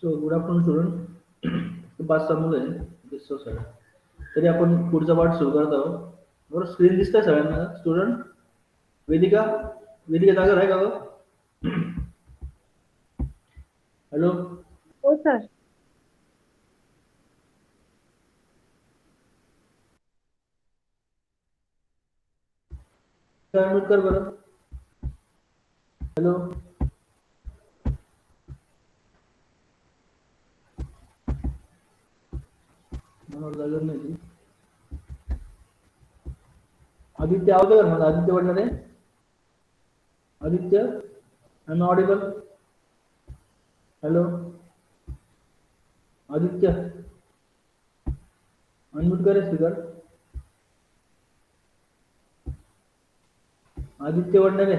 So good afternoon student. 5-6 मुलं आहे so sir. तरी आपण पुढचा पाठ सुरू करत आहोत. बरोबर, स्क्रीन दिसतंय सगळ्यांना स्टुडंट? वेदिका, वेदिका जागर आहे का गं? हॅलो, हो सर. अनम्यूट कर बरं. हॅलो, मला जागर नाही ती. आदित्य आवते का मला? Aditya Wadnare, Aditya I am audible. Hello Aditya, unmute कर speaker. Aditya Wadnare,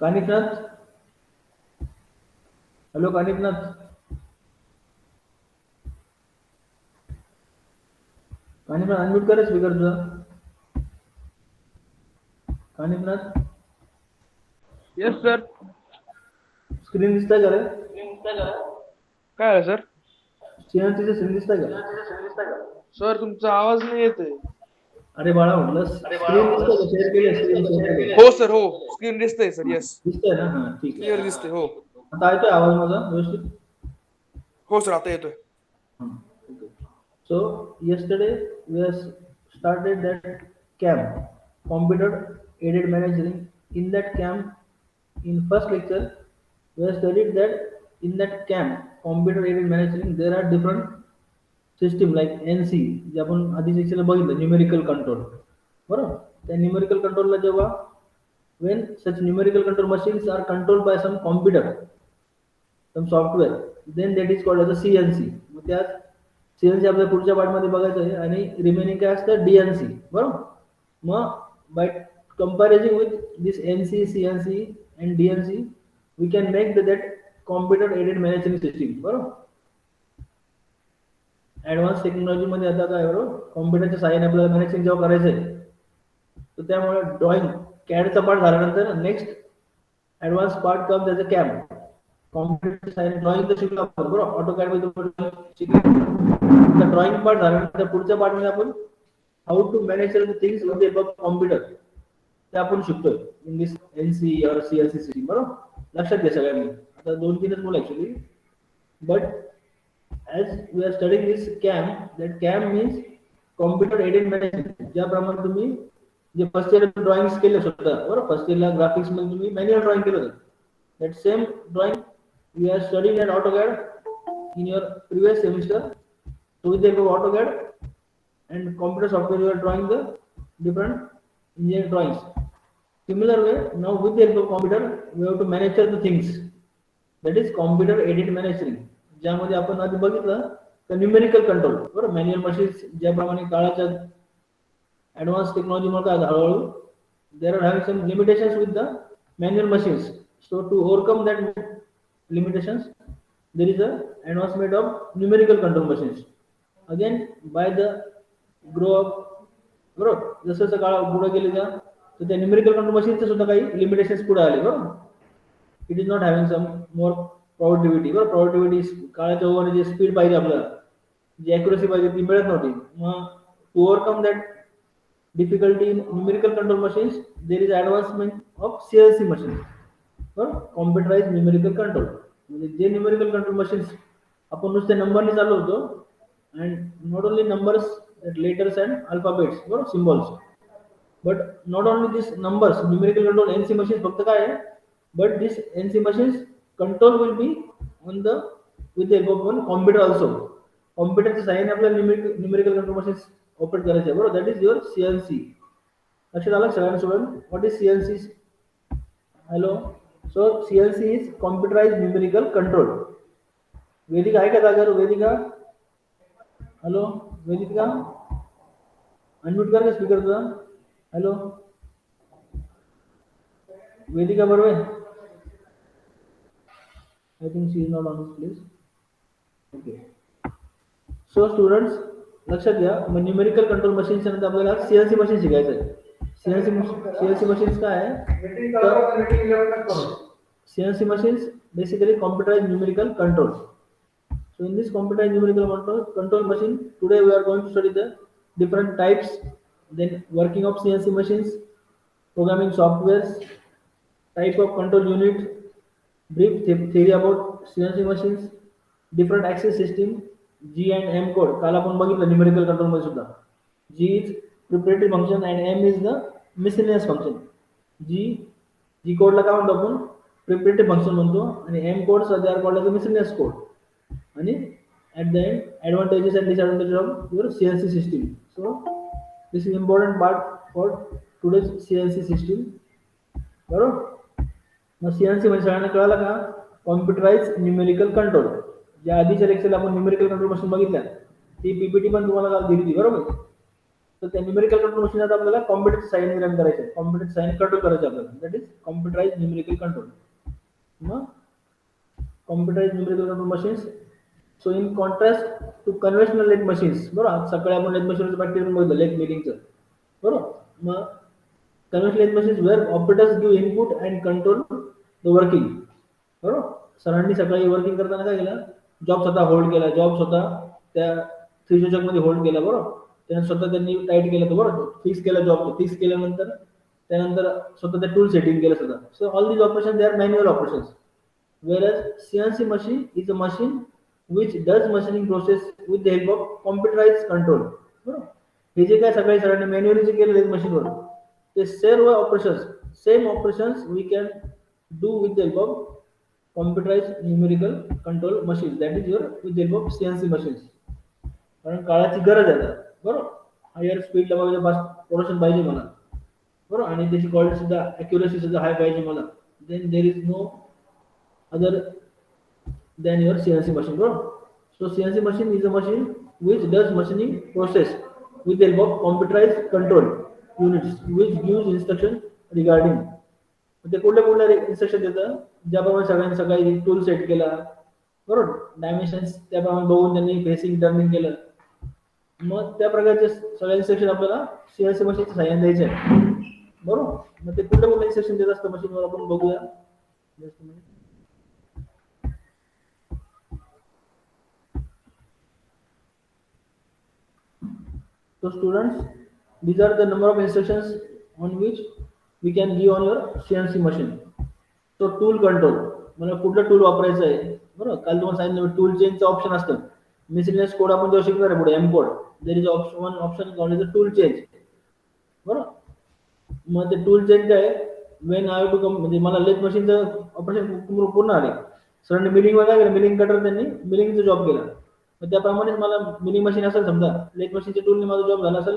Kaniknath. Hello Kaniknath, Kaniknath unmute कर स्पीकर तुझा. Kaniknath, yes sir. स्क्रीन दिसतंय का रे? काय आलं सर? स्क्रीन दिसतंय का? सर तुमचा आवाज नाही येतोय. अरे बाळा म्हटलं स्क्रीन दिसतंय का? शेअर केली स्क्रीन शेअर केली. हो सर, हो स्क्रीन दिसतंय सर. येस, दिसतंय ना? हां ठीक आहे. क्लिअर दिसतंय. हो आता येतोय आवाज माझा व्यवस्थित? हो सर, आता येतोय. Okay. So yesterday we have started that camp, computer aided managing. In that camp, in first lecture, we have studied that in that camp, computer aided managing, there are different system like NC, जे आपण आधी सेक्शनला बघितलं numerical control. बरोबर, त्या numerical कंट्रोलला जेव्हा when such numerical control machines are controlled by some computer, some software, then that is called as a CNC. मग त्यात CNC आपल्या पुढच्या पार्टमध्ये बघायचं आहे. आणि रिमेनिंग काय असतं DNC. बरोबर, मग by comparing with this NC, CNC and DNC we can make that computer aided managing system. बरोबर, ऍडव्हान्स टेक्नॉलॉजी मध्ये आता काय बरोबर कॉम्प्युटरच्या साहाय्याने आपल्याला मॅनेजिंग जेव्हा करायचं आहे, तर त्यामुळे ड्रॉइंग कॅडचा पार्ट झाल्यानंतर नेक्स्ट ऍडव्हान्स पार्ट कम त्याचं कॅम. कॉम्प्युटरच्या साहाय्याने ड्रॉइंग तर शिकलो आपण बरोबर, ऑटो कॅड मध्ये शिकलो. ड्रॉइंग पार्ट झाल्यानंतर पुढच्या पार्टमध्ये आपण how to manage the things with the computer ते आपण शिकतोय इन दिस NC और CNC सिस्टीम. बरोबर, लक्षात घ्या सगळ्यांनी. आता 2-3च मुलं actually, but as we are studying this CAM, that CAM means computer aided management. ज्याप्रमाणे तुम्ही जे फर्स्ट इयर ड्रॉइंग केले सुद्धा बरोबर, फर्स्ट इयरला ग्राफिक्स मध्ये तुम्ही मॅन्युअल ड्रॉइंग केलं होतं, that same drawing we are studying at AutoCAD in your previous semester. So with the help of AutoCAD and computer software you are drawing the different engineering drawings. Similar way, now with the help of computer we have to manage the things, that is computer aided managing. ज्यामध्ये आपण आधी बघितलं तर numerical control बरोबर, manual machines ज्याप्रमाणे काळाच्या advance टेक्नॉलॉजीमुळे काय हळूहळू there are having some limitations with the manual machines. So to overcome that limitations there is a advancement of numerical control machines. Again by the grow up बरोबर, जसं जसं काळ पुढे गेले का तर त्या न्यूमेरिकल कंट्रोल मशीनचे सुद्धा काही लिमिटेशन्स पुढे आले. बरोबर, it is not having some more productivity. बरोबर, प्रोडक्टिव्हिटी काळाच्या ओघाने जे स्पीड पाहिजे आपल्याला, जी ॲक्युरसी पाहिजे ती मिळत नव्हती. मग to overcome that difficulty in numerical control machines there is advancement of CNC machines. बरोबर, कॉम्प्युटराइज न्यूमेरिकल कंट्रोल म्हणजे जे न्यूमेरिकल कंट्रोल मशीन्स आपण नुसते नंबरने चालवतो, and not only numbers, letters and alphabets, बरोबर, symbols. But not only this numbers, numerical control NC machines फक्त काय आहे, but this NC machines control will be on the with the help of one computer also. कॉम्प्युटरच्या साहाय्याने आपल्याला numerical control machines operate करायचे आहे. बरोबर, that is your CNC. लक्षात आलं सगळ्यांना student? What is CNC? Hello, so CNC is computerized numerical control. Vedika आहे का जागर? वेदिका, हॅलो वेदिका, अनम्यूट कर का स्पीकर तुझा. हॅलो वेदिका बरोबर. I think she is not on this place. Okay. So students, लक्षात घ्या, मग न्यूमेरिकल कंट्रोल मशीन्स नंतर आपल्याला CNC मशीन शिकायचं आहे. CNC मशीन्स काय आहे? CNC machines basically computerized numerical control. So in this computerized numerical control machine, today we are going to study the different types, then working of CNC machines, programming softwares, type of control unit, brief theory about CNC machines, different access system, G and M code. काल आपण बघितलं numerical control मध्ये सुद्धा. G is preparatory function and M is the miscellaneous function. G code ला काय म्हणतो आपण preparatory function म्हणतो आणि M codes they are called as the miscellaneous code. आणि at the end advantages and disadvantages of your CNC system. So this is important part for today's CNC system. बरोबर. मग CNC म्हणजे सगळ्यांना कळालं का कॉम्प्युटराइज numerical control. ज्या आधीच्या लेक्चरला आपण न्यूमेरिकल कंट्रोल मशीन बघितल्या ती पीपीटी पण तुम्हाला काल दिली होती बरोबर. तर त्या न्यूमेरिकल कंट्रोल मशीन आता आपल्याला कॉम्प्युटरच्या साहाय्याने रन करायचे, कॉम्प्युटरच्या साहाय्याने कंट्रोल करायचे आपल्याला, that is computerized numerical control. मग computerized numerical control machines. So in contrast to conventional lathe machines. बरोबर. सकाळी आपण लेथ मशीनचं प्रॅक्टिस बघितलं लेथ मिलिंगचं बरोबर. मग conventional lathe machines where operators give input and control the working. बरोबर. सरांनी सकाळी वर्किंग करताना काय केलं, जॉब स्वतः होल्ड केला, जॉब स्वतः त्या थ्री मध्ये होल्ड केला बरोबर. त्यानंतर स्वतः त्यांनी टाईट केलं बरोबर, फिक्स केला जॉब, फिक्स केल्यानंतर त्यानंतर स्वतः त्या टूल सेटिंग केलं स्वतः. So all these operation they are manual operations. whereas CNC machine is a machine which does machining process with the help of computerized control. बरोबर. हे जे काय सकाळी सरांनी मॅन्युअली जे केलं लेथ मशीनवर ते सर्व operations, same operations we can do with the help of computerized numerical control machine, that is your with the help of CNC machines. कारण काळाची गरज आहे बरोबर. हायर स्पीडला वगैरे फास्ट प्रोडक्शन पाहिजे मला बरोबर, आणि त्याची क्वालिटी सुद्धा ॲक्युरेसी सुद्धा हाय पाहिजे मला. Then there is no other than your CNC machine बरोबर. So CNC machine is a machine which does machining process with the help of computerized control units which gives instruction regarding. ते कुठल्या instruction देतं, ज्याप्रमाणे सगळ्यांनी सकाळी tool set केला बरोबर, dimensions त्याप्रमाणे बघून त्यांनी फेसिंग टर्निंग केलं, मग त्या प्रकारचे सगळे इन्स्ट्रक्शन आपल्याला CNC मशीनच्या साहाय्याने द्यायचे आहे बरोबर. मग ते कुठल्या इन्स्ट्रक्शन देत असतं मशीनवर आपण बघूया. So students, these are the number of instructions on which we can give on your CNC machine. So tool control, मला कुठलं टूल वापरायचं आहे बरोबर. काल तुम्हाला सांगितलं टूल चेंजचं ऑप्शन असतं. मिसलेनियस कोड आपण जेव्हा शिकणार आहे पुढे M code, there is option called is tool change बरोबर. मग ते टूल चेंज काय, वेन आय टू कम म्हणजे मला लेथ मशीनचं ऑपरेशन पूर्ण आले, सरांनी मिलिंग काय केलं, मिलिंग कटर त्यांनी मिलिंगचा जॉब केला. मग त्याप्रमाणेच मला मिलिंग मशीन असेल, समजा लेथ मशीनच्या टूलने माझा जॉब झाला असेल,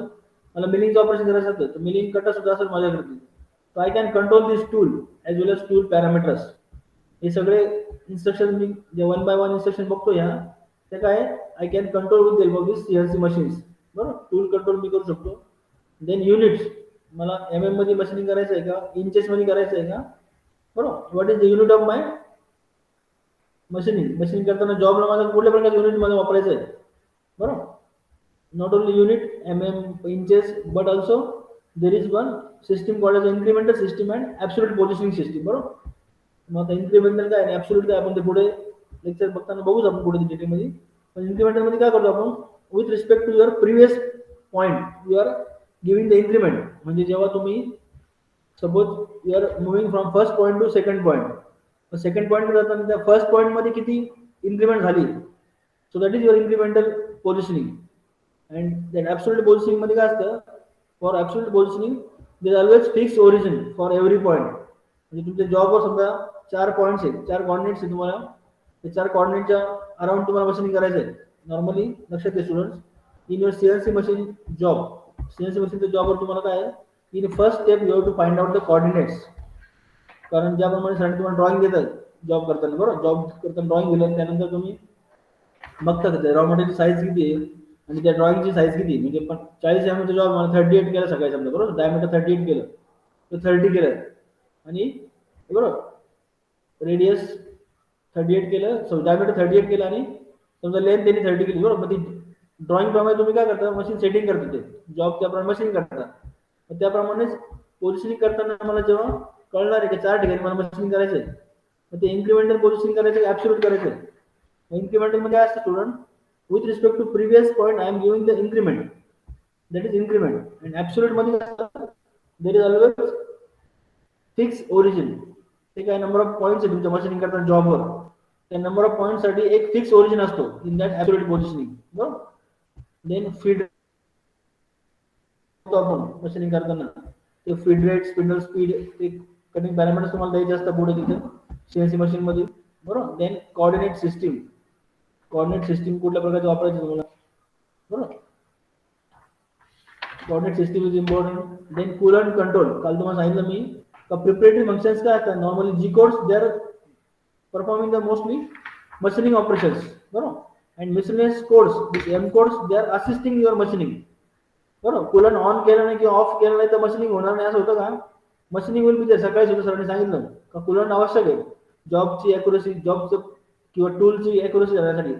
मला मिलिंगचं ऑपरेशन करायचं असेल तर मिलिंग कटर सुद्धा असेल माझ्याकडे. So I can control this tool as well as tool parameters. हे सगळे इन्स्ट्रक्शन मी जे 1 by 1 इन्स्ट्रक्शन बघतो ह्या, ते काय I can control with help of this CNC machines बरोबर. टूल कंट्रोल मी करू शकतो. देन युनिट्स, मला MM मध्ये मशीनिंग करायचं आहे का, इंचेस मध्ये करायचं आहे का बरोबर. What is the unit of my machining करताना जॉबला माझा कुठल्या प्रकारचे युनिट मला वापरायचं आहे बरोबर. not only unit mm inches but also there is one system called as incremental system and absolute positioning system बरोबर. मग आता इन्क्रिमेंटल काय आणि ऍब्सोल्यूट काय आपण ते पुढे लेक्चर बघताना बघूच आपण पुढे डिटेल मध्ये. पण इन्क्रिमेंटल मध्ये काय करतो आपण, with respect to your previous point you are giving the increment. म्हणजे जेव्हा तुम्ही suppose you are moving from first point to second point, second point जाताना त्या फर्स्ट पॉईंट मध्ये किती इन्क्रिमेंट झाली, so that is your incremental positioning. And that absolute positioning मध्ये काय असतं, for absolute positioning there always fix origin for every point. म्हणजे तुमच्या जॉबवर समजा 4 पॉईंट्स आहेत, 4 कॉर्डिनेट्स आहेत, तुम्हाला ते 4 कॉर्डिनेटच्या अराउंड तुम्हाला मशीनिंग करायचं आहे. नॉर्मली लक्षात घ्या students, in your CNC machine job, CNC मशीनच्या जॉबवर तुम्हाला काय आहे, in first step you have to find out the coordinates. कारण ज्याप्रमाणे सरांनी तुम्हाला ड्रॉइंग देतात जॉब करताना बरोबर, जॉब करताना ड्रॉइंग दिलं त्यानंतर तुम्ही बघता का रॉ मटेरियल साईज किती आहे आणि त्या ड्रॉइंगची साईज किती. म्हणजे पण 40 mm जॉब मला 38 केलं सकाळी समजा बरोबर, डायमीटर 38 केलं तर 30 केलं आणि बरोबर रेडियस 38 केलं, सो डायमीटर 38 केलं आणि समजा लेंथ त्यांनी 30 केली बरोबर. मग ती ड्रॉइंग प्रमाणे तुम्ही काय करता, मशीन सेटिंग करता, ते जॉब त्याप्रमाणे मशीन करता. त्याप्रमाणेच पोझिशनिंग करताना मला जेव्हा कळणार आहे की 4 ठिकाणी मला मशीनिंग करायचं आहे, मग ते इन्क्रिमेंटल पोझिशनिंग करायचं ऍब्सोल्यूट करायचं. इन्क्रिमेंटल मध्ये काय असतं student, with respect to previous point I am giving the increment, that is increment. आणि ऍब्सोल्यूट मध्ये काय असतं, there is always fix origin. ते काय नंबर ऑफ पॉईंट्स आहे तुमच्या मशीनिंग करताना जॉबवर, त्या नंबर ऑफ पॉईंट साठी एक फिक्स ओरिजिन असतो इन दॅट ऍब्सोल्यूट पोझिशनिंग. बरोबर. देन फीड आपण मशीनिंग करताना ते फीड रेट, स्पिंडल स्पीड, ते कटिंग पॅरामीटर्स तुम्हाला द्यायचे असतात पुढे तिथे सीएनसी मशीन मध्ये. बरोबर. Then coordinate system, coordinate system कुठल्या प्रकारचे वापरायचे तुम्हाला. बरोबर. Coordinate system is important. Then coolant control, काल तुम्हाला सांगितलं मी का प्रिपरेटरी फंक्शन्स काय असतात, normally G codes they are performing the mostly machining operations. बरोबर. And miscellaneous codes, this M codes, they are assisting your machining. बरोबर. कूलंट ऑन केलं नाही किंवा ऑफ केलं नाही तर मशीनिंग होणार नाही असं होतं का. Machining will be there. सकाळी सुद्धा सरांनी सांगितलं का कूलंट आवश्यक आहे जॉबची अॅक्युरसी, जॉबचं किंवा टूलची अॅक्युरसी जाण्यासाठी.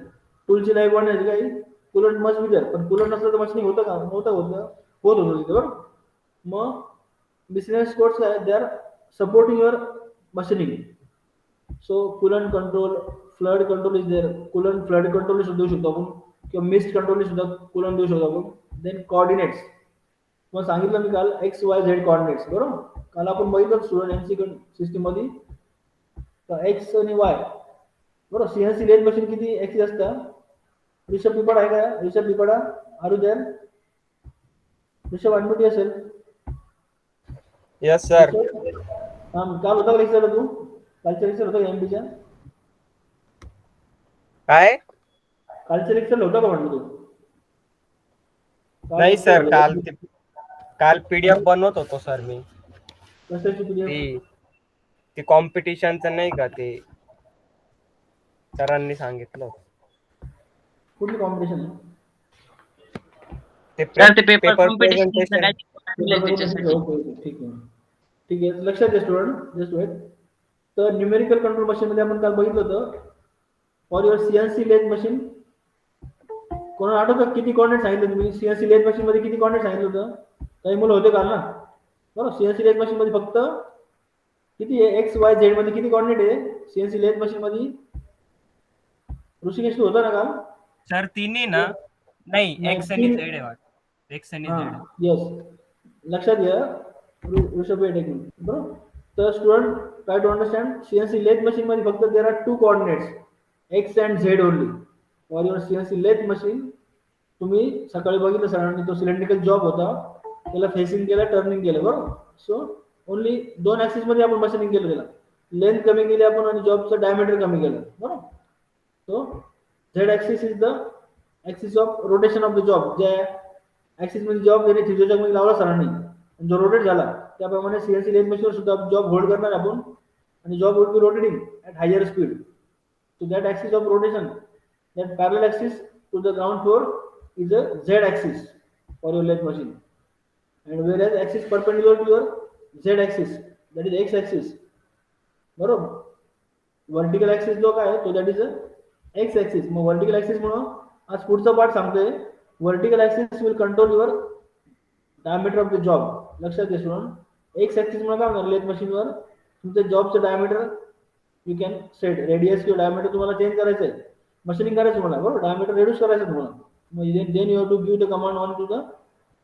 टूलची नाही बनण्याची काही, कूलंट मस्ट बी देअर. पण कूलंट नसलं तर मशीनिंग होतं का, नव्हतं होत होतं तिथे. बरोबर. मग मिसलेनियस कोड्स काय, they are supporting your machining. So coolant control, flood control is there. Coolant flood control सुद्धा देऊ शकतो आपण, किंवा मिस्ट कंट्रोल सुद्धा कूलंट देऊ शकतो आपण. देन कोऑर्डिनेट्स, मग सांगितलं मी काल एक्स वाय झेड कोऑर्डिनेट्स. बरोबर. काल आपण बघितलं स्टुडंट एनसी सिस्टीम मध्ये एक्स आणि वाय. बरोबर. सीएनसी लेथ मशीन किती एक्सिस असतं. ऋषभ पिपड आहे का, ऋषभ पिपडा आरू देअर, ऋषभ अनम्यूट असेल. Yes sir. काल होता का लेक्चर, तू कालच्या लेक्चर होता का एमपीच्या, काय कालच्या लेक्चर होता का म्हटलं तू. नाही सर, काल पीडीएफ बनवत होतो सर मी. कशाची पीडीएफ. ते कॉम्पिटिशनचं नाही का, ते सरांनी सांगितलं. कुठली कॉम्पिटिशन. ते पेपर प्रेझेंटेशन. ठीक आहे, ठीक आहे. लक्षात घ्या स्टुडंट, जस्ट वेट. तर न्यूमेरिकल कंट्रोल मशीन मध्ये आपण काल बघितलं होतं for your CNC lathe machine. कोणाला आठवतं किती कॉर्डिनेट सांगितलं तुम्ही सीएनसी लेथ मशीन मध्ये, किती कॉर्डिनेट सांगितलं होतं. काही मुलं होते काल ना. बरोबर. सीएनसी लेथ मशीन मध्ये फक्त किती आहे, एक्स वाय झेड मध्ये किती कॉर्डिनेट आहे सीएनसी लेथ मशीन मध्ये. ऋषिकेश तू होता ना काल. सर तिन्ही ना, नाही एक्स आणि झेड आहे वाटतं. एक्स आणि झेड. येस, लक्षात घ्या ऋषभ वेट एक मिनिट. बरोबर. तर student try to understand, CNC lathe machine मध्ये फक्त there are two coordinates, X and Z only for your CNC lathe machine. तुम्ही सकाळी बघितलं सरांनी, तो सिलेंड्रिकल जॉब होता, त्याला फेसिंग केलं, टर्निंग केलं. बरोबर. सो ओनली दोन ऍक्सिस मध्ये आपण मशीनिंग केलं, त्याला लेंथ कमी केली आपण आणि जॉबचं डायमीटर कमी केलं. बरोबर. So Z axis is the axis of rotation of the job. ज्या ऍक्सिस मध्ये जॉब गेले थिजोजॉग मध्ये लावला सरांनी, जो रोटेट झाला त्याप्रमाणे सीएनसी लेथ मशीनवर सुद्धा जॉब होल्ड करणार आपण, आणि job would be rotating at higher speed. So that axis of rotation, that parallel axis to the ground floor is a Z axis for your lathe machine, and whereas axis perpendicular to your Z axis, that is X axis. बरोबर. Vertical axis जो काय तो that is a x axis. मग vertical axis म्हणून आज पुढचा part सांगतोय, vertical axis will control your diameter of the job. लक्षात घ्या स्टुडंट, एक्स ऍक्सिस म्हणून काय होणार, लेथ मशीनवर तुमच्या जॉबचं diameter you can set, radius किंवा डायमीटर तुम्हाला चेंज करायचं आहे, मशीनिंग करायचं तुम्हाला. बरोबर. डायमीटर रेड्यूस करायचं तुम्हाला. मग then you have to give the command on to the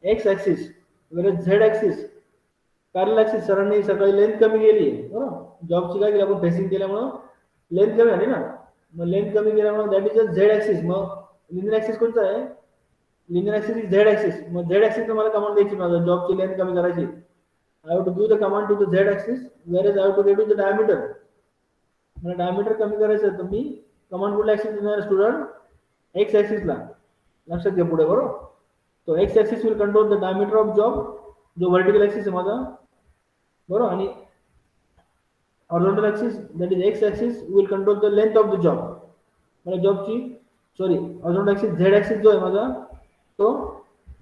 X axis, where Z axis parallel axis. सरांनी सकाळी लेंथ कमी केली. बरोबर. जॉबची काय केली आपण, फेसिंग केल्यामुळं लेंथ कमी झाली ना. मग लेंथ कमी केल्यामुळे that is a Z axis. मग लिनियर ऍक्सिस कोणता आहे, linear axis is Z axis. मग झेड ऍक्सिस तुम्हाला कमांड द्यायची, माझा जॉबची लेंथ कमी करायची. I have to give the command to the Z axis, where I have to reduce the diameter. मला डायमीटर कमी करायचं तर मी कमांड कुठला ऍक्सिस देणार स्टुडंट, एक्स ऍक्सिसला. लक्षात घ्या पुढे. बरोबर. तो X axis will control the diameter of job, जो व्हर्टिकल ऍक्सिस आहे माझा. बरोबर. आणि horizontal axis that is x axis will control the length of the job. मला जॉबची हॉरिझॉन्टल ऍक्सिस झेड ऍक्सिस जो आहे माझा तो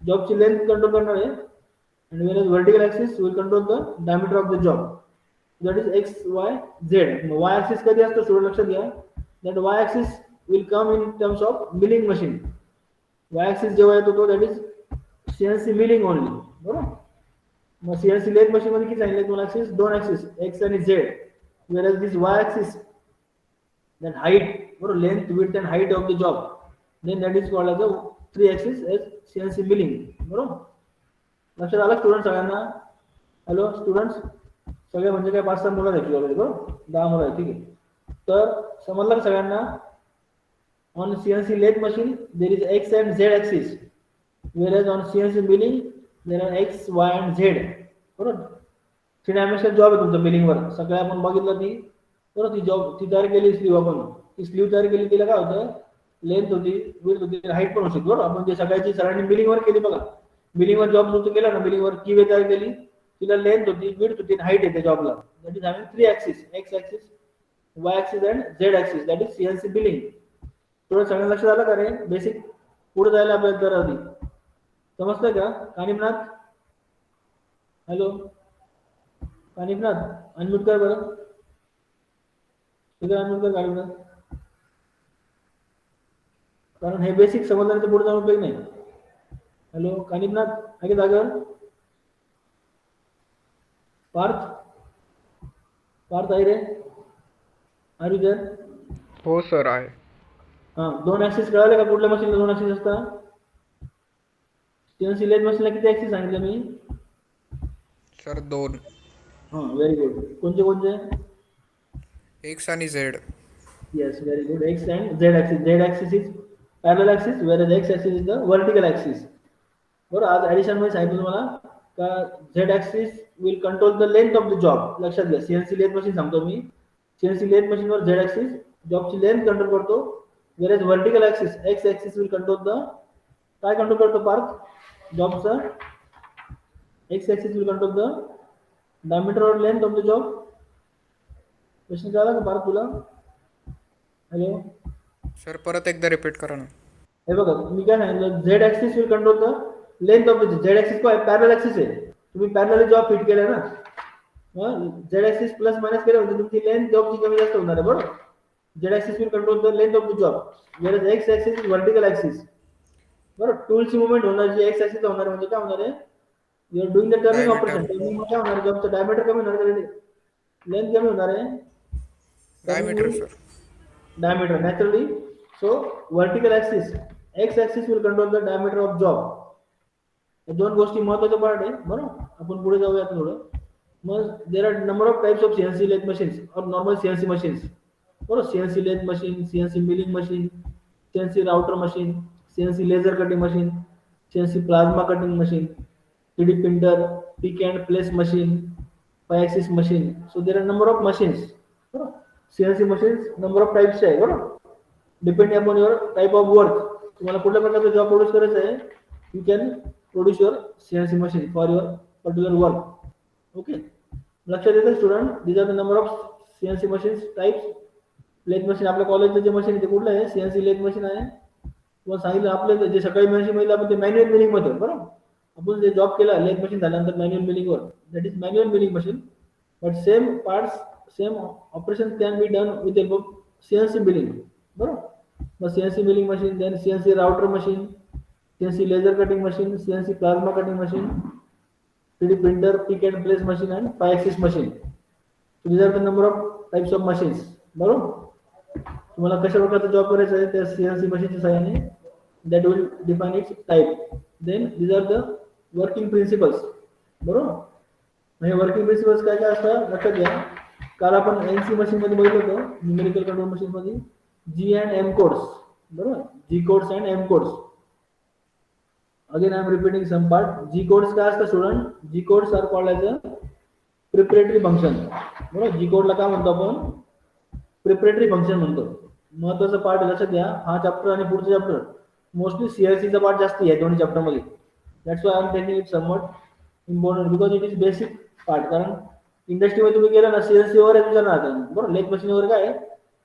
जॉबची लेंथ कंट्रोल करणार आहे, आणि where vertical axis will control the diameter of the job. That is x, y, z. Y axis कधी असतो स्टुडंट, लक्षात घ्या. That y axis will come in terms of milling machine. Y axis जेव्हा येतो तो that is CNC milling only. बरोबर. मग CNC lathe machine मध्ये किती सांगितले, दोन ऍक्सिस, दोन ऍक्सिस x आणि z, whereas this y axis then height, बरोबर, length, width and height of the job, then that is called as a 3 axis as CNC milling. बरोबर, लक्षात आलं स्टुडंट सगळ्यांना? हॅलो स्टुडंट्स, सगळे म्हणजे काय 5-6 मुलं आहेत ऑलरेडी, बरोबर 10 मुलं आहेत, ठीक आहे. तर समजलं का सगळ्यांना? On CNC lathe machine there is X and Z axis, whereas on CNC milling there are X, Y and Z. बरोबर, 3 डायमेन्शनल जॉब आहे तुमचा मिलिंग वर, सगळं आपण बघितलं ती. बरोबर, ती जॉब ती तयार केली स्लीव, आपण ती स्लीव तयार केली, तिला काय होतं, लेंथ होती, विड्थ होती, हाईट पण होती. बरोबर, आपण जे सगळ्याची सरांनी मिलिंग वर केली बघा, मिलिंग वर जॉब जो केला ना, मिलिंग वर की वे तयार केली, तिला लेंथ होती, विड्थ होती, हाईट येते जॉबला. That is having 3 axis, X axis, Y axis and Z axis. That is CNC milling. थोडं सगळं लक्षात आलं का रे? बेसिक पुढे जायला अभ्यास करा आधी. समजतंय का कानिमनाथ? हॅलो कानिमनाथ, अनम्यूट कर बरं, इकडे अनम्यूट कर कानिमनाथ, कारण हे बेसिक समजल्यानंतर पुढे जाऊन उपयोग नाही. हॅलो कानिमनाथ, आहे का जागर? पार्थ, पार्थ आहे रे? Are you there? हो सर आहे. हा, 2 ऍक्सिस कळाले का? कुठल्या मशीनला 2 ऍक्सिस असतात? CNC लेथ मशीनला किती ऍक्सिस सांगितलं मी? सर 2. हा, व्हेरी गुड. कोणते कोणते? X आणि Z. Yes, very good. X and Z axis. Z axis is parallel axis, whereas X axis is the vertical axis. बरोबर, आज ऍडिशन मध्ये सांगितलं तुम्हाला का Z axis will control the length of the job. लक्षात घ्या, CNC lathe machine सांगतो मी. CNC lathe machine वर Z axis जॉबची लेंथ कंट्रोल करतो, whereas vertical axis X axis will control the, काय कंट्रोल करतो Parth? जॉबचा X axis will control the diameter or length of the job. प्रश्न कळला का पार्थ तुला? हॅलो सर परत एकदा रिपीट करा ना. हे बघा, मी काय सांगितलं, Z axis will control the length of the, Z axis काय पॅरलल ऍक्सिस आहे, तुम्ही पॅरलली जॉब फिट केला ना, झेड ऍक्सिस प्लस मायनस केलं म्हणजे तुमची लेंथ जॉबची कमी जास्त होणार आहे. बरोबर, Z axis will control the length of the job, where X axis is vertical axis. बरोबर, टूलची मुवमेंट होणार, जी एक्स ऍक्सिस होणार म्हणजे काय होणार आहे, you are doing the turning operation, turning काय होणार, जॉबचं डायमीटर कमी होणार, लेंथ कमी होणार आहे, diameter sir. diameter naturally. So vertical axis, X axis will control the diameter of job. या 2 गोष्टी महत्त्वाच्या पार्ट आहे. बरोबर, आपण पुढे जाऊया थोडं. मग there are number of types of CNC lathe machines or normal CNC machines. बरोबर, CNC lathe machine, CNC milling machine, CNC router machine, CNC laser cutting machine, CNC plasma cutting machine, 3D printer, pick and place machine, 5-axis machine. So there are number of machines. बरोबर, CNC machines number of types आहे. बरोबर, depending upon your type of work, तुम्हाला कुठल्या प्रकारचा job produce करायचा आहे, you can produce your CNC machine for your particular work. Okay, लक्षात येतं student? These are the number of CNC machines types. Lathe machine आपल्या कॉलेजचं जे मशीन ते कुठलं आहे? CNC लेथ मशीन आहे. तुम्हाला सांगितलं आपलं जे सकाळी मशीन मध्ये आपण ते मॅन्युअल मिलिंग मध्ये, बरोबर, आपण जे जॉब केला लेथ मशीन झाल्यानंतर मॅन्युअल मिलिंग वर, that is manual milling machine, but same parts same operation can be done with help of CNC milling. बरोबर, मग CNC milling machine, then CNC router machine, CNC laser cutting machine, CNC plasma cutting machine, 3D printer, pick and place machine and 5-axis machine. These are the number of types of machines. बरोबर, तुम्हाला कशा प्रकारचा job करायचा आहे त्या CNC मशीनच्या सहाय्याने, that will define its type. Then these are the working principles. बरोबर, म्हणजे वर्किंग प्रिन्सिपल्स काय काय असतात लक्षात घ्या. काल आपण NC मशीन मध्ये बघितलं होतं, न्यूमेरिकल कंट्रोल मशीन मध्ये G and M codes. बरोबर, G codes and M codes. Again I am repeating some part. G codes काय असतात student? G codes are called as a preparatory function. बरोबर, G code ला काय म्हणतो आपण? Preparatory function म्हणतो. महत्त्वाचा पार्ट लक्षात घ्या, हा चॅप्टर आणि पुढचा चॅप्टर मोस्टली CLC चा पार्ट जास्त आहे दोन्ही चॅप्टर मध्ये. That's why I am taking it somewhat important because it is basic part. कारण इंडस्ट्रीमध्ये तुम्ही गेला ना CNC वर विचारणार आता. बरोबर, लेथ मशीन वर काय,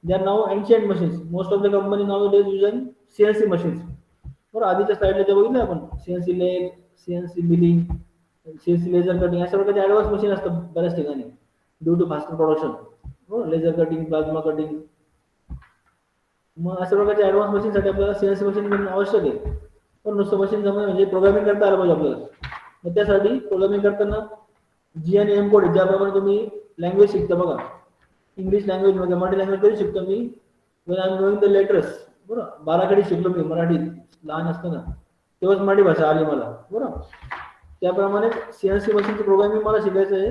they are now ancient machines. Most of the company nowadays using CNC machines. बरोबर, आधीच्या स्लाइडला जे बघितलं आपण CNC lathe, CNC milling, CNC laser cutting अशा प्रकारचे ऍडव्हान्स मशीन असतात बऱ्याच ठिकाणी ड्यू टू फास्टर प्रोडक्शन. हो, लेजर कटिंग, प्लाझ्मा कटिंग, मग अशा प्रकारच्या ऍडव्हान्स मशीन साठी आपल्याला CNC मशीन आवश्यक आहे. पण नुसतं मशीन जमलं म्हणजे प्रोग्रामिंग करता आलं पाहिजे आपल्याला. मग त्यासाठी प्रोग्रामिंग करताना G आणि M कोड ज्याप्रमाणे तुम्ही लँग्वेज शिकता बघा, इंग्लिश लँग्वेज मध्ये मराठी लँग्वेज कधी शिकतो मी, when I'm knowing the letters, बरं 12 शिकलो मी मराठीत लहान असताना, तेव्हाच मराठी भाषा आली मला. बरं, त्याप्रमाणे सीएनसी मशीनचं प्रोग्रामिंग मला शिकायचं आहे.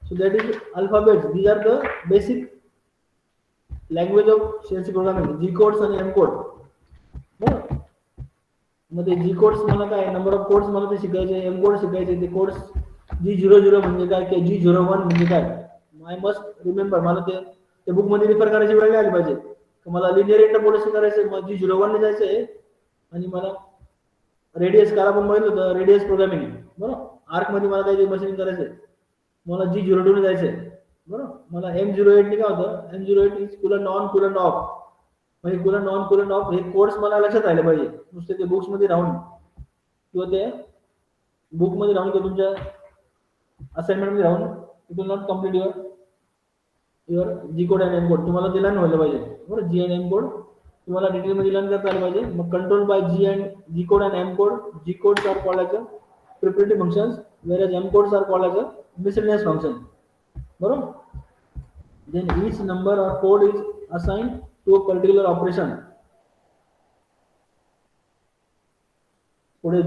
So that is alphabets, these are the basic language of CNC programming, G codes आणि एम कोड. बरं, मग ते जी कोड्स मला काय, नंबर ऑफ कोड्स मला ते शिकायचे, एम कोड शिकायचे. ते कोड्स G00 म्हणजे काय, G01 म्हणजे काय, आय मस्ट रिमेंबर. मला ते बुक मध्ये रिफर करायची वेळ नाही आली पाहिजे. मला लिनियर इंटरपोलेशन करायचं, मग G01 ला जायचंय आणि मला रेडियस काल आपण बघितलं होतं, रेडियस प्रोग्रामिंग. बरं, आर्क मध्ये मला काही मशीन करायचंय, मला G02 ला जायचंय. बरं, मला M08 ने काय होतं, M08 is coolant on coolant of, म्हणजे कुलंट ऑन कुलंट ऑफ हे कोड्स मला लक्षात राहिले पाहिजे. नुसते ते बुक्स मध्ये राहून किंवा ते बुक मध्ये राहून किंवा तुमच्या असाइनमेंट मध्ये राहून it will not complete your G code and M code. तुम्हाला ते लर्न व्हायला पाहिजे. बरं, जी अँड एम कोड तुम्हाला डिटेल मध्ये लर्न करता आलं पाहिजे. मग control by G code and M code. G codes are called as preparatory functions, whereas M codes are called as miscellaneous function. बरोबर, then each number or code is assigned to a particular operation. पुढे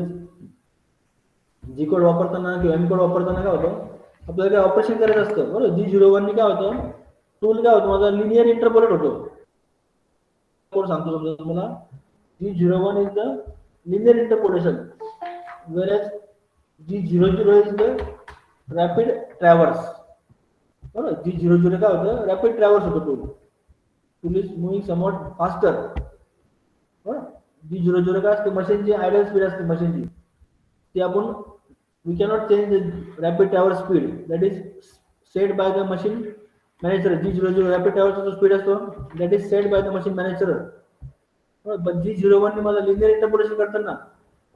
जी code वापरताना किंवा M code वापरताना काय होतं, आपल्याला काय operation करायचं असतं. बरोबर, G01 ने काय होतं, टूल काय होतं माझा, लिनियर इंटरपोलेट होतो. कोड सांगतो समजा तुम्हाला, G01 is the linear interpolation, whereas G00 is the rapid traverse. बरोबर, G00 काय होतं, रॅपिड ट्रॅव्हर्स होतो tool. Tool is moving somewhat faster. बरोबर, G00 काय असते, मशीनची आयडल स्पीड असते मशीनची, ती आपण we cannot change the rapid tower speed, that is set by the machine manager. G00 rapid tower चा जो स्पीड असतो that is set by the machine manager. पण G01 ने मला लिनियर इंटरपोलेशन करताना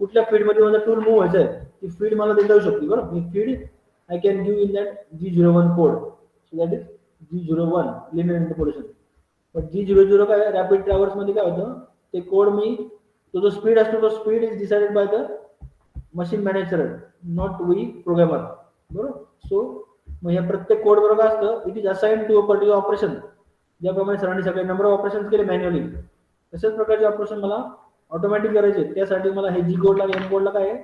कुठल्या फीड मध्ये माझा टूल मूव्ह व्हायचा आहे ती फीड मला देता येऊ शकते. बरोबर, मी feed I can give in that G01 code, so that is G01 linear interpolation. पण G00 काय, रॅपिड ट्रॅव्हर्स मध्ये काय होतं, ते कोड मी तो जो स्पीड असतो तो speed is decided by the machine manager, not we programmer. बरोबर, सो मग या प्रत्येक कोड बरोबर असतं, it is assigned to a particular operation. ज्याप्रमाणे सरांनी सगळे नंबर ऑफ ऑपरेशन केले मॅन्युअली, तशाच प्रकारचे ऑपरेशन मला ऑटोमॅटिक करायचे. त्यासाठी मला हे जी कोडला एम कोडला काय आहे,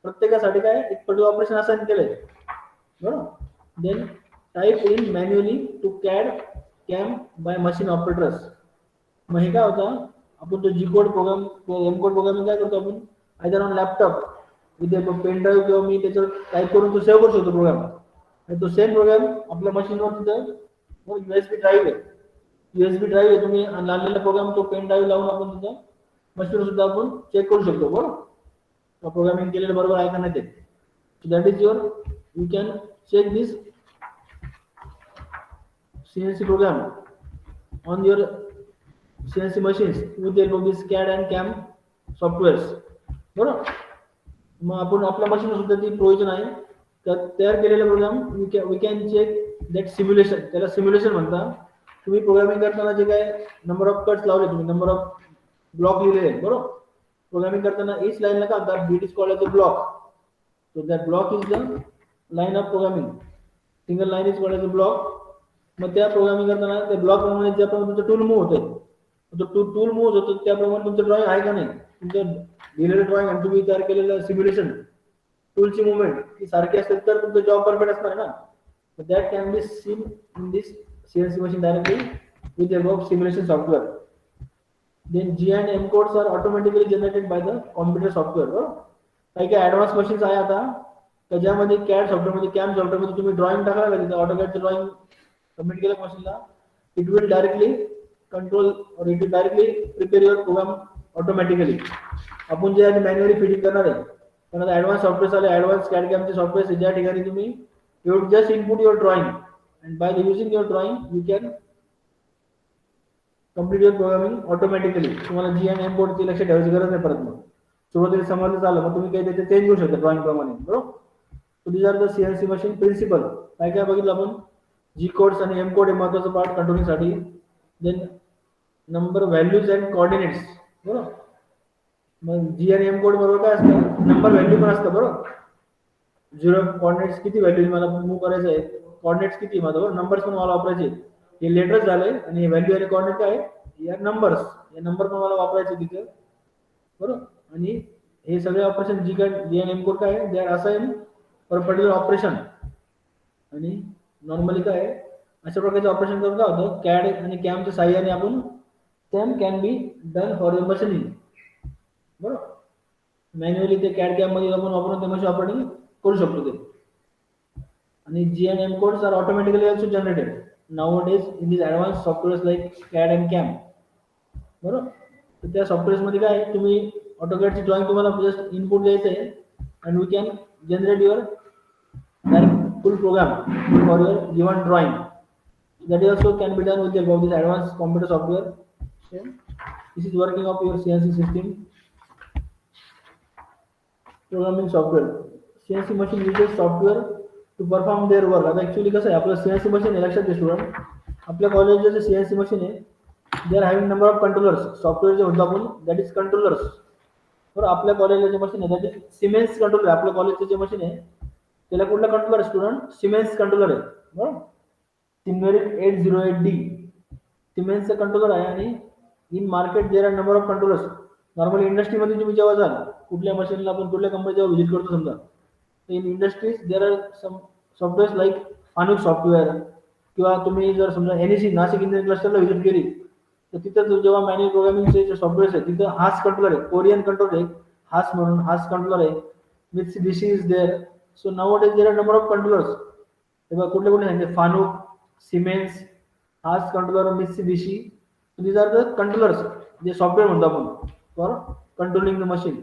प्रत्येकासाठी काय एक पर्टिक्युलर ऑपरेशन असाइन केलंय. बरोबर, then type in manually to CAD CAM by machine operators. मग हे काय होतं, आपण तो G code program M code programming काय करतो आपण, either on laptop with pen drive किंवा मी त्याच्यावर टाईप करून तो सेव्ह करू शकतो प्रोग्राम. आणि तो सेम प्रोग्राम आपल्या मशीनवर तिथं USB ड्राईव्ह आहे, USB ड्राईव्ह आहे, तुम्ही आणलेला प्रोग्राम तो पेन ड्राईव्ह लावून आपण तिथं मशीनवर सुद्धा आपण चेक करू शकतो. बरोबर, प्रोग्रामिंग केलेलं बरोबर आहे का नाही ते. So that is your, you can check this CNC program on your CNC machines with the help of this CAD and CAM softwares. बरोबर, मग आपण आपल्या मशीनवर सुद्धा ती प्रोव्हिजन आहे. तर तयार केलेले program we can check that simulation, त्याला सिम्युलेशन म्हणतात. तुम्ही प्रोग्रामिंग करताना जे काय नंबर ऑफ कट्स लावले, तुम्ही नंबर ऑफ ब्लॉक लिहिलेले आहेत. बरोबर, प्रोग्रामिंग करताना ईच लाईनला काय म्हणतात, it is called as a block. So that block is the line of programming, single line is called as a block. मग त्या प्रोग्रामिंग करताना त्या ब्लॉक प्रमाणे ज्याप्रमाणे तुमचं टूल मूव्ह होतं, तो टूल मूव्ह होतो त्याप्रमाणे तुमचं ड्रॉइंग आहे का नाही, तुमचं दिलेलं ड्रॉइंग आणि तुम्ही तयार केलेलं सिम्युलेशन टूलची मुवमेंट ती सारखी असेल तर तुमचं जॉब परफेक्ट असणार ना. That can be seen in this CNC machine directly with the help of simulation software. Then G and M codes are automatically generated by the computer software. काही काही advance machines आहे आता त्याच्यामध्ये CAD सॉफ्टवेअरमध्ये cam सॉफ्टवेअरमध्ये तुम्ही drawing टाकायला तिथं ऑटोकॅडचं ड्रॉइंग सबमिट केलं मशीनला, इट विल डायरेक्टली कंट्रोल और it will directly prepare your program automatically. आपण जे मॅन्युअली फिडिंग करणार आहे पण आता ऍडव्हान्स सॉफ्टवेअर आले, ऍडव्हान्स CAD कॅमचे सॉफ्टवेअर ज्या ठिकाणी तुम्ही you just input your drawing and by using your drawing you can complete your programming automatically. तुम्हाला G and M कोडची लक्ष ठेवायची गरज नाही परत. मग सुरुवातीला समजलं झालं मग तुम्ही काही त्याचे चेंज करू शकता ड्रॉइंग प्रमाणे. बरोबर, so these are the CNC machine principle. काय काय बघितलं आपण, जी कोड्स आणि एम कोड हे महत्वाचं पार्ट कंट्रोलिंग साठी. Then number values and coordinates. बरोबर, मग जी आणि एम कोड बरोबर काय असतं, नंबर व्हॅल्यू पण असतं. बरोबर, 0 कोऑर्डिनेट्स किती व्हॅल्यू मला मूव्ह करायचं आहे, कोऑर्डिनेट्स किती माझं, बरोबर नंबर्स पण मला वापरायचे. हे लेटर्स झाले आणि व्हॅल्यू आणि कोऑर्डिनेट काय या नंबर्स, या नंबर तुम्हाला वापरायचे तिथे, बरोबर. आणि हे सगळे ऑपरेशन जी काय जी एन कोड काय आहे, they are assign for particular operation. आणि नॉर्मली काय आहे, अशा प्रकारचे ऑपरेशन करून काय होतं, कॅड आणि कॅमच्या साह्याने आपण same can be done for your machining, बरोबर. मॅन्युअली ते कॅड कॅम मध्ये आपण वापरून ते मशीन ऑपरेटिंग करू शकतो ते. आणि GNM codes are automatically also generated nowadays in these advanced softwares like CAD and CAM, बरोबर. तर त्या सॉफ्टवेअर्स मध्ये काय आहे, तुम्ही AutoCAD ची ड्रॉइंग तुम्हाला जस्ट इनपुट द्यायचं आहे and we can generate your direct full program for your given drawing. That is also can be done with the help of this advanced computer software. So this is working of your CNC system programming software. CNC machine uses software to perform their work. आता actually कसं आहे, आपलं CNC machine आहे, लक्षात घ्या student, आपल्या कॉलेजचे जे CNC मशीन आहे they are having number of controllers. Software जे म्हणतो आपण दॅट इज कंट्रोलर्स, बरोबर. आपल्या कॉलेजला जे मशीन आहे दॅट इज सिमेन्स कंट्रोलर. आपल्या कॉलेजचे जे मशीन आहे त्याला कुठला कंट्रोलर आहे स्टुडंट, सिमेन्स कंट्रोलर आहे, बरोबर. सिम्युरिक 808D सिमेन्सचं कंट्रोलर आहे. आणि in market there are number of controllers. Normally इंडस्ट्रीमध्ये तुम्ही जेव्हा जाल, कुठल्या मशीनला आपण कुठल्या कंपनी जेव्हा व्हिजिट करतो समजा, in industries there are some softwares like Fanuc software, किंवा तुम्ही जर समजा NEC नाशिक इंजिनिअरिंग क्लस्टरला व्हिजिट केली तर तिथं जेव्हा मॅन्युअल प्रोग्रामिंगचे जे सॉफ्टवेअर्स आहे तिथं हास कंट्रोलर आहे, कोरियन कंट्रोलर आहे, हास म्हणून हास कंट्रोलर आहे, Mitsubishi is there. So nowadays there are number of controllers. तेव्हा कुठले कुठले सांगितले, Fanuc, Siemens, हास controller, Mitsubishi. So these are the controllers, जे सॉफ्टवेअर म्हणतो आपण फॉर कंट्रोलिंग द मशीन,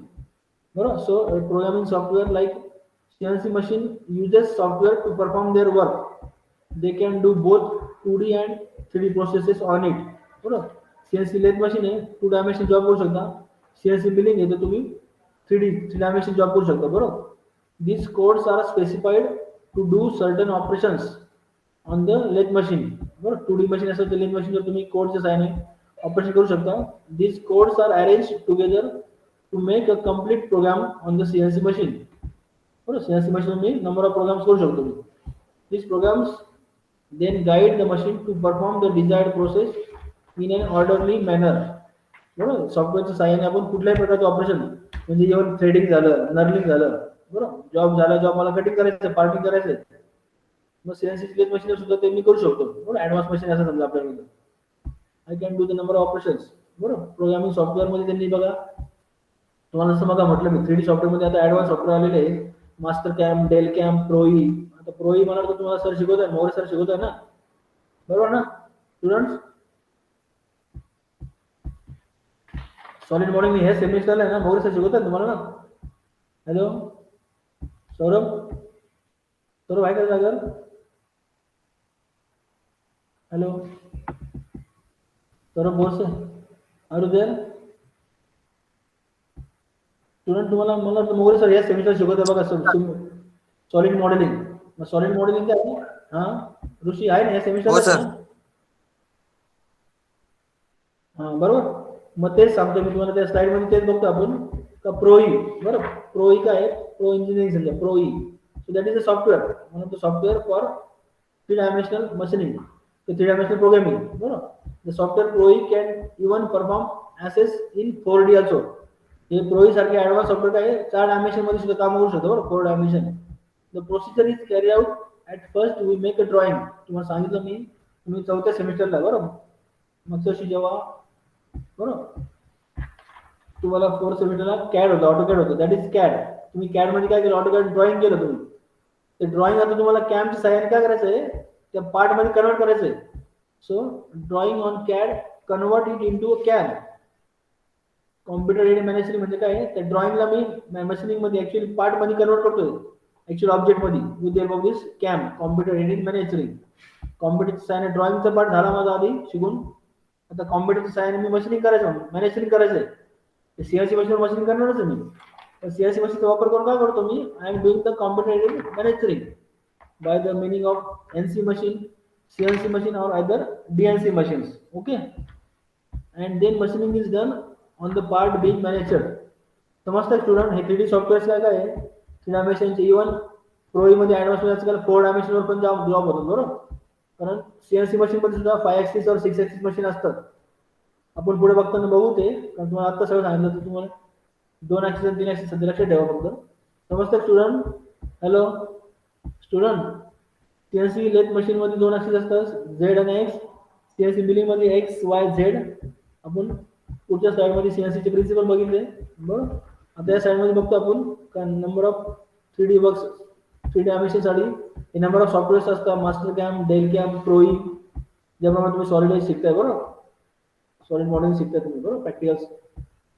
बरोबर. So programming software like CNC machine uses software to perform their work. They can do both 2D and 3D processes on it, बरोबर. CNC lathe machine आहे, 2 dimension job करू शकता. CNC milling आहे तर तुम्ही 3 dimension job करू शकता, बरोबर. These codes are specified to do certain operations on the lathe machine, बरोबर. 2D machine असेल तर lathe machine वर तुम्ही कोडच्या साहाय्याने ऑपरेशन करू शकता. These codes are arranged together to make a complete program on the CNC machine, बरोबर. CNC मशीन मी नंबर ऑफ प्रोग्राम्स करू शकतो मी. These programs then guide the machine to perform the desired process in an orderly manner, बरोबर. सॉफ्टवेअरच्या साहाय्याने आपण कुठल्याही प्रकारचं ऑपरेशन, म्हणजे जेव्हा थ्रेडिंग झालं, नर्लिंग झालं, बरोबर, जॉब झाला, जॉब मला कटिंग करायचं, पार्टिंग करायचं, मग CNC लेथ मशीन सुद्धा ते मी करू शकतो, बरोबर. ऍडव्हान्स मशीन असं समजा आपल्याकडे, I can do the number of operations, बरोबर. प्रोग्रामिंग सॉफ्टवेअर मध्ये त्यांनी बघा, तुम्हाला जसं मग म्हटलं मी 3D सॉफ्टवेअर मध्ये आता ऍडव्हान्स सॉफ्टवेअर आलेले आहे, मास्टर कॅम, डेल कॅम, प्रोई. आता प्रोई मला तर तुम्हाला सर शिकवत आहे, मोरे सर शिकवत आहे ना, बरोबर ना स्टुडंट्स. सॉलिड मॉडेलिंग हे सेमिस्टरला आहे ना, मोरे सर शिकवत आहे तुम्हाला ना. हॅलो सौरभ, सौरभ आहे का जागर? Hello Saurabh Borse, are you there? Student तुम्हाला मला मोरे सर या सेमिस्टर शिकवत आहे बघा, सॉलिड मॉडेलिंग. मग सॉलिड मॉडेलिंग काय आहे? हा ऋषी आहे ना या सेमिस्टरला? हा बरोबर. मग तेच सांगतो मी तुम्हाला, त्या स्लाइड मध्ये तेच बघतो आपण का प्रोई, बरोबर. प्रोई काय आहे, प्रो इंजिनिअरिंग समजा ProE. So that is a software, म्हणून तो software for 3 dimensional machining, 3 dimensional programming, बरोबर. The software ProE can even perform axes in 4D also. हे प्रोई सारखे ऍडव्हान्स सॉफ्टवेअर काय 4 डायमेन्शन मध्ये सुद्धा काम करू शकतो, बरोबर. 4 dimension. The procedure is carry out at first we make a drawing. तुम्हाला सांगितलं मी, तुम्ही 4थ्या सेमिस्टरला, बरोबर. मग तशी जेव्हा, बरोबर, तुम्हाला 4th सेमिस्टरला कॅड होतं, ऑटोकॅड होतं, दॅट इज कॅड. तुम्ही कॅड मध्ये काय केलं, ऑटोकॅड ड्रॉइंग केलं तुम्ही. ते ड्रॉइंग आता तुम्हाला कॅमच्या साह्याने काय करायचं आहे, त्या पार्ट मध्ये कन्वर्ट करायचं आहे. So drawing on CAD convert it into a CAM. Computer aided manufacturing म्हणजे काय, त्या ड्रॉइंगला मी मशीनिंग मध्ये ऍक्च्युअली पार्ट मध्ये कन्वर्ट करतोय, ऍक्च्युअल ऑब्जेक्ट मध्ये, with help of this CAM, computer aided manufacturing. कॉम्प्युटरच्या साह्याने ड्रॉइंगचा पार्ट झाला माझा आधी शिकून, आता कॉम्प्युटरच्या साह्याने मी मशीनिंग करायचं, मॅनेजरिंग करायचंय. CNC मशीन मशीन करणारच आहे मी. CNC मशीनचा वापर करून काय करतो मी, I am doing the computer aided manufacturing by the meaning of NC machine, CNC machine, or either DNC machines. Okay, and then machining is done on the part being manufactured. समजतं student, हे 3D software काय काय आहे, 3 डायमेन्शनचे, even प्रोई मध्ये advance मध्ये आजकाल 4 dimension वर पण जॉब होतो, बरोबर. कारण CNC मशीन मध्ये सुद्धा 5 axis और 6 axis मशीन असतात. आपण पुढे बघताना बघू ते, कारण तुम्हाला आता सगळं सांगितलं तर तुम्हाला 2 ॲक्सिस आणि 3 ॲक्सिस सध्या लक्षात ठेवा फक्त. समजतं student? Hello student, CNC lathe machine मध्ये 2 ॲक्सिस असतात, झेड आणि एक्स. सीएनसी मिलिंग मध्ये एक्स वाय झेड. आपण पुढच्या स्लाइड मध्ये सीएनसी चे प्रिन्सिपल बघितले. बरं, आता या साइड मध्ये बघतो आपण का number of 3D works, 3D animation साठी हे नंबर ऑफ सॉफ्टवेअर्स असतात, मास्टर कॅम, डेल कॅम, प्रोई. ज्याप्रमाणे तुम्ही सॉलिड शिकताय बरोबर, सॉलिड मॉडेलिंग शिकताय तुम्ही बरोबर, practicals.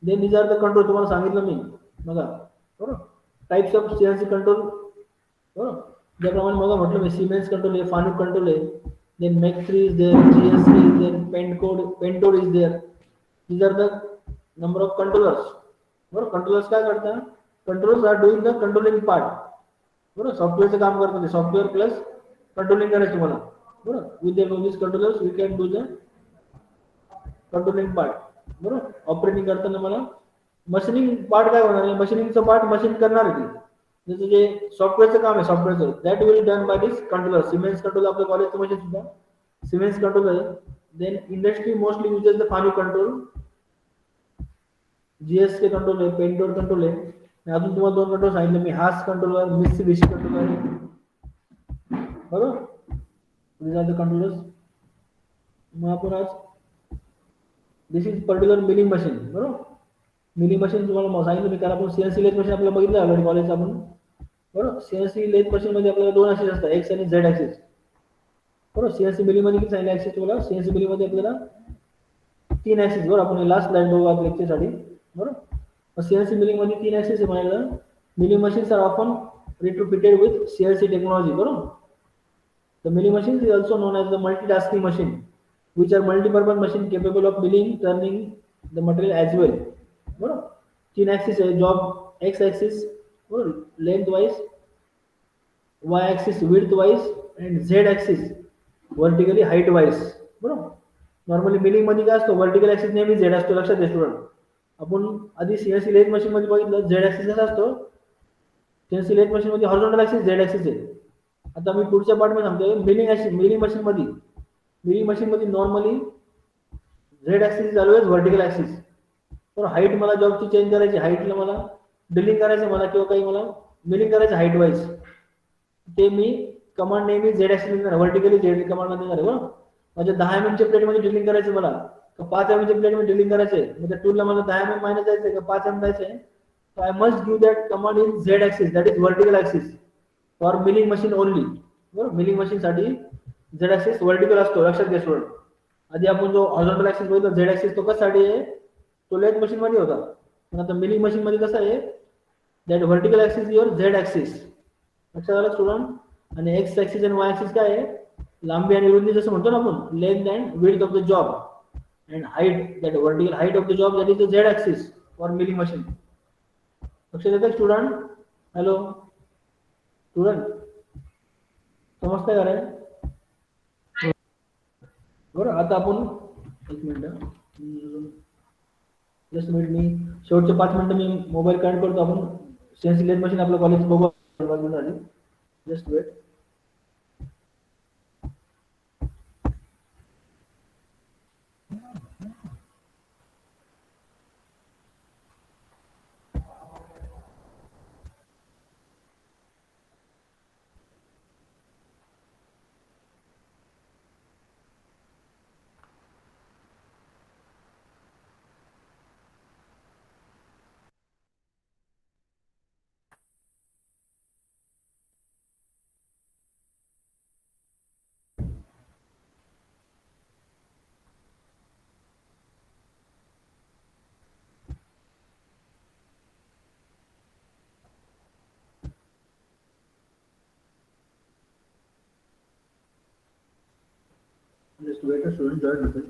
Then these are the control, तुम्हाला सांगितलं मी बघा बरोबर. टाइप्स ऑफ सीएनसी कंट्रोल बरोबर, ज्याप्रमाणे मग म्हटलं मी सिमेन्स कंट्रोल आहे, फानुक कंट्रोल आहे, then make 3 is there, GSC is there, pentode is there. these are the number of controllers बरोबर. कंट्रोलर्स काय करतात, controllers are doing the controlling part बरोबर. सॉफ्टवेअरचं काम करतात, सॉफ्टवेअर प्लस कंट्रोलिंग करायचं तुम्हाला बरोबर. With the this controllers we can do the controlling part बरोबर. ऑपरेटिंग करताना मला मशीनिंग पार्ट काय होणार आहे, मशीनिंगचं पार्ट मशीन करणार आहे ती. जसं जे सॉफ्टवेअरचं काम आहे, सॉफ्टवेअरचं that will done by this controller. Siemens control आपल्या कॉलेजचं मशीन सुद्धा सिमेन्स कंट्रोल आहे. Then industry mostly uses the Fanuc control, GSK control आहे, पेंटोड कंट्रोल आहे. अजून तुम्हाला 2 कंट्रोल सांगितले मी, हास कंट्रोलर, मित्सुबिशी कंट्रोलर बरोबर. these are the controllers. मग आपण आज this is particular milling machine बरोबर. मिलिंग मशीन तुम्हाला सांगितलं मी, कारण आपण सीएनसी लेथ मशीन आपल्याला बघितलं ऑलरेडी कॉलेज आपण बरोबर. सीएनसी लेथ मशीन मध्ये आपल्याला 2 ॲक्सिस असतात, एक्स आणि झेड ॲक्सिस बरोबर. सीएनसी मिलिंग मध्ये किती सांगितलं ॲक्सिस तुम्हाला, सीएनसी मिलिंग मध्ये आपल्याला 3 ॲक्सिस बरोबर. आपण लास्ट स्लाइड बघू आपल्या लेक्चरसाठी बरोबर. सीएनसी मिलिंग मध्ये 3 ॲक्सिस आहे म्हणायला. Milling machines are often retrofitted with CNC technology बरोबर. The milling machine is also known as the multitasking machine, which are multi-purpose machine capable of milling, turning the material as well बरोबर. 3 axis आहे, job x axis बरोबर length wise, Y axis width wise and Z axis vertically height wise बरोबर. Normally milling मध्ये काय असतो, vertical axis नेहमी Z असतो, लक्षात घ्या स्टुडंट. आपण आधी सीएनसी लेथ मशीन मध्ये बघितलं झेड ॲक्सिस कसा असतो, सीएनसी लेथ मशीन मध्ये हॉरिझॉन्टल ॲक्सिस झेड ॲक्सिस आहे. आता मी पुढच्या पार्ट मध्ये सांगतोय मिलिंग ॲक्सिस. मिलिंग मशीन मध्ये normally Z axis is always vertical axis. तर हाईट मला जॉबची चेंज करायची, हाईटला मला ड्रिलिंग करायचं मला, किंवा काही मला मिलिंग करायचं हाईट वाईज, ते मी कमांड नेहमी झेड ॲक्सिस देणार, व्हर्टिकली झेड कमांड देणार आहे बरोबर. म्हणजे 10 mm च्या प्लेट मध्ये ड्रिलिंग करायचं मला, तर 5 mm च्या प्लेट मध्ये ड्रिलिंग करायचंय, म्हणजे टूलला मला 10 mm मायनस जायचंय का 5 mm जायचंय. So I must give that command in Z axis, that is vertical axis for milling machine only बरोबर. मिलिंग मशीन साठी Z axis vertical असतो, लक्षात घ्या स्टुडंट. आधी आपण जो हॉरिझॉन्टल ॲक्सिस बघितला Z axis, तो कशासाठी आहे, तो लेथ मशीन मध्ये होता. पण आता मिलिंग मशीन मध्ये कसं आहे, that vertical axis your Z axis, लक्षात आलं स्टुडंट. आणि एक्स ॲक्सिस आणि वाय ॲक्सिस काय आहे, लांबी आणि रुंदी, जसं म्हणतो ना आपण length and width of the job, and height, that vertical height of the job, that is the Z axis for milling machine. लक्षात येतं स्टुडंट. हॅलो स्टुडंट, समजतंय का रे बरं. आता आपण एक मिनिट, जस्ट मिनिट, मी शेवटचे 5 मिनिटं मी मोबाईल कनेक्ट करतो. आपण सीएनसी लेथ मशीन आपलं कॉलेज बघू झाली. Just wait. Just wait, a student join with it.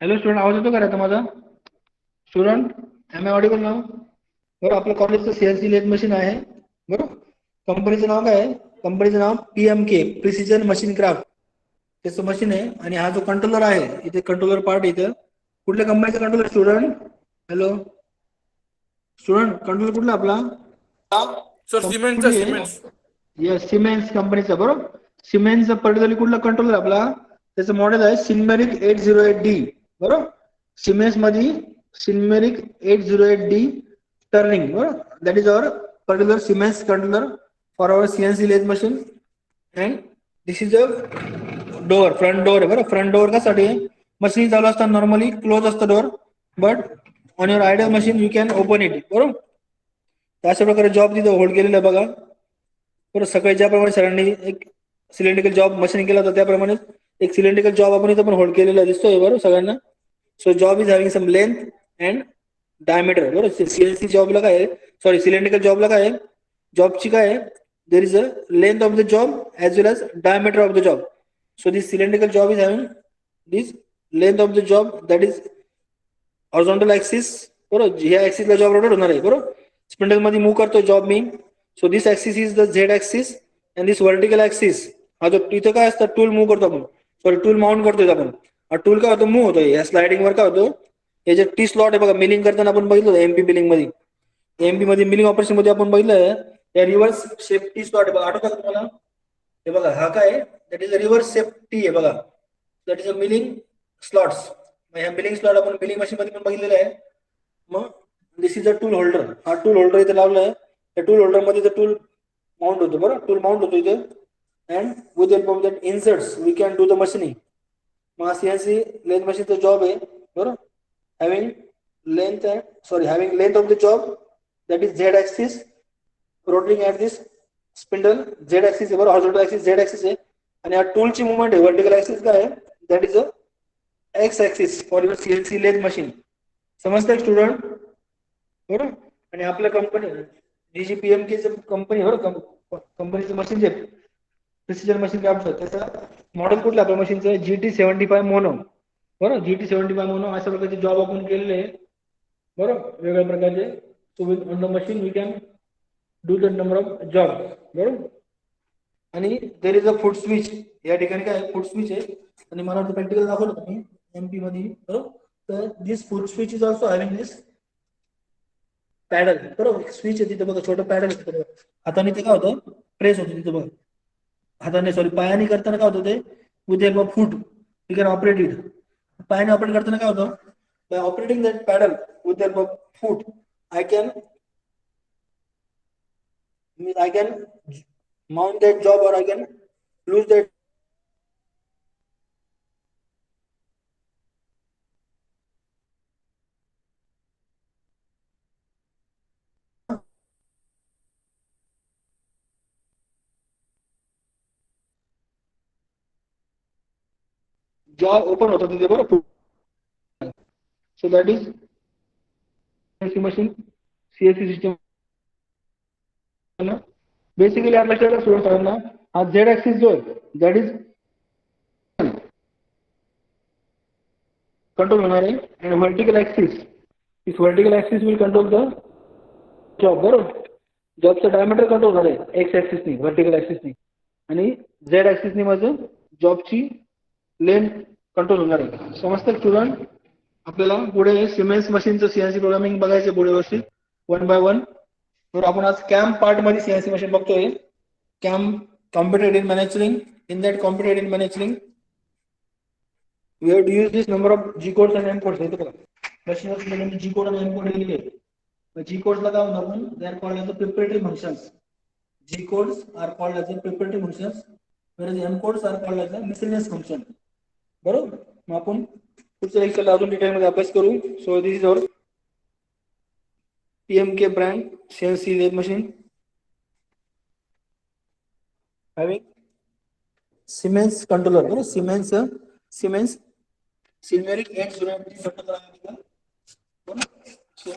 Hello student, आवाज येतो का रे आता माझा? स्टुडंट, एम आय ऑडिबल नाव? बरं, आपलं कॉलेजचं सीएनसी लेथ मशीन आहे. बरं, कंपनीचं नाव काय आहे? कंपनीचं नाव PMK, प्रिसिजन मशीन क्राफ्ट. त्याचं मशीन आहे. आणि हा जो कंट्रोलर आहे, इथे कंट्रोलर पार्ट इथं कुठल्या कंपनीचा controller student? Hello student, controller कुठला आपला? सर सिमेंटचा सिमेंट. येस, सिमेन्स कंपनीचा. बरोबर, सिमेन्सचा पर्टिक्युलरली कुठला कंट्रोलर आपला? त्याचं मॉडेल आहे सिनमेरिक 808D. बरोबर, सिमेन्स मध्ये सिनमेरिक 808D टर्निंग. बरोबर, that is our particular Siemens controller for our CNC lathe machine. And this is a door, front door आहे. बरं, फ्रंट डोअर कशासाठी? मशीन चालू असताना नॉर्मली क्लोज असतं door, but on your ideal machine you can open it. बरोबर, अशा प्रकारे job तिथं होल्ड केलेला आहे बघा. बरं, सकाळी ज्याप्रमाणे सरांनी एक सिलेंड्रिकल जॉब मशीन केला होता, त्याप्रमाणे एक सिलेंड्रिकल जॉब आपण इथं पण होल्ड केलेला दिसतोय. बरोबर सगळ्यांना. So job is having some length and diameter. बरोबर, CNC जॉबला काय आहे, सॉरी सिलेंड्रिकल जॉबला काय आहे, जॉबची काय आहे, there is a length of the job as well as diameter of the job. So this cylindrical job is having this length of the job that is horizontal axis. बरोबर, ह्या ऍक्सिसला job rotate होणार आहे. बरोबर, spindle मध्ये move करतो job me. So this axis is the Z axis and this vertical axis. हा जो इथं काय असतं, टूल मूव्ह करतो आपण, सॉरी टूल माउंट करतोय आपण. हा टूल काय होतो, मूव्ह होतोय. या स्लायडिंग वर काय होतो, हे जे T स्लॉट आहे बघा, मिलिंग करताना आपण बघितलं MP बिलिंग मध्ये, MP मध्ये मिलिंग ऑपरेशन मध्ये आपण बघितलं, या रिव्हर्स शेप T स्लॉट आहे बघा, आठवतं का तुम्हाला? हे बघा, हा काय that is a reverse shape T आहे बघा, that is a milling slots. ह्या मिलिंग स्लॉट आपण मिलिंग मशीन मध्ये पण बघितलेलं आहे. मग this is a tool holder. हा टूल होल्डर इथे लावलाय. त्या टूल होल्डर मध्ये टूल माउंट होतो. बरोबर, टूल माउंट होतो इथे. And with help of that inserts we can do the machining. मग CNC लेंथ मशीनचा जॉब आहे. बरोबर, having length having length of the job that is Z axis rotating at this spindle. Z axis आहे बरोबर, horizontal axis Z axis आहे. आणि हा टूलची movement आहे, वर्टिकल ऍक्सिस काय आहे, that is a X axis for your CNC length machine. समजतंय student? बरोबर, आणि आपल्या कंपनी DGPMK कंपनी, बरोबर, कंपनीचं मशीन जे प्रिसिजन मशीन क्राफ्ट, त्याचं मॉडेल कुठलं आपल्या मशीनचं? GT75 mono. बरोबर, GT75 मोनो अशा प्रकारचे जॉब आपण केलेले आहे. बरोबर, वेगवेगळ्या प्रकारचे. So with on the machine we can do the number of job. बरोबर, आणि देर इज अ फूट स्विच. या ठिकाणी काय फूट स्विच आहे, आणि मला वाटतं प्रॅक्टिकल दाखवलं तुम्ही MP मध्ये. बरोबर, तर this foot switch is also having this paddle. बरोबर, स्विच आहे तिथे बघा, छोटं पॅडल आहे तिथे बघा. हाताने ते काय होतं, प्रेस होतं तिथे बघा. हाताने सॉरी पायाने करताना काय होतं, ते with help of foot you can operate it. पायाने ऑपरेट करताना काय होतं, by operating that paddle with the help of foot, I can mount that job or I can lose that. Job open होता तिथे बरोबर. So that is CNC machine, CNC system. Basically आपल्या student सरांना हा Z axis जो आहे that is control होणार आहे. आणि vertical axis, this vertical axis will control the job. बरोबर, जॉबचं डायमीटर कंट्रोल होणार आहे X ऍक्सिसनी, व्हर्टिकल ऍक्सिसनी, आणि Z ऍक्सिसनी माझं जॉबची लेंथ कंट्रोल होणार आहे. समजतं स्टुडंट? आपल्याला पुढे सिमेन्स मशीनचं CNC प्रोग्रामिंग बघायचं पुढे व्यवस्थित, वन बाय वन. तर आपण आज कॅम्प पार्ट मध्ये CNC मशीन बघतोय. Camp computer in manufacturing. In that computer in manufacturing we have to use this number of G codes and M codes. हे बघा, मशीनवर G code आणि M code लिहिले आहेत. G codes ला काय म्हणतो आपण, they are called as the preparatory functions. G codes are called as the preparatory functions, whereas M codes are called as the miscellaneous function. बरोबर, मग आपण पुढच्या लेक्चरला अजून डिटेल मध्ये अभ्यास करू. So this is our PMK brand CNC lathe machine having Siemens controller. बरोबर, Siemens Silmeric 808 controller आहे. बरोबर, so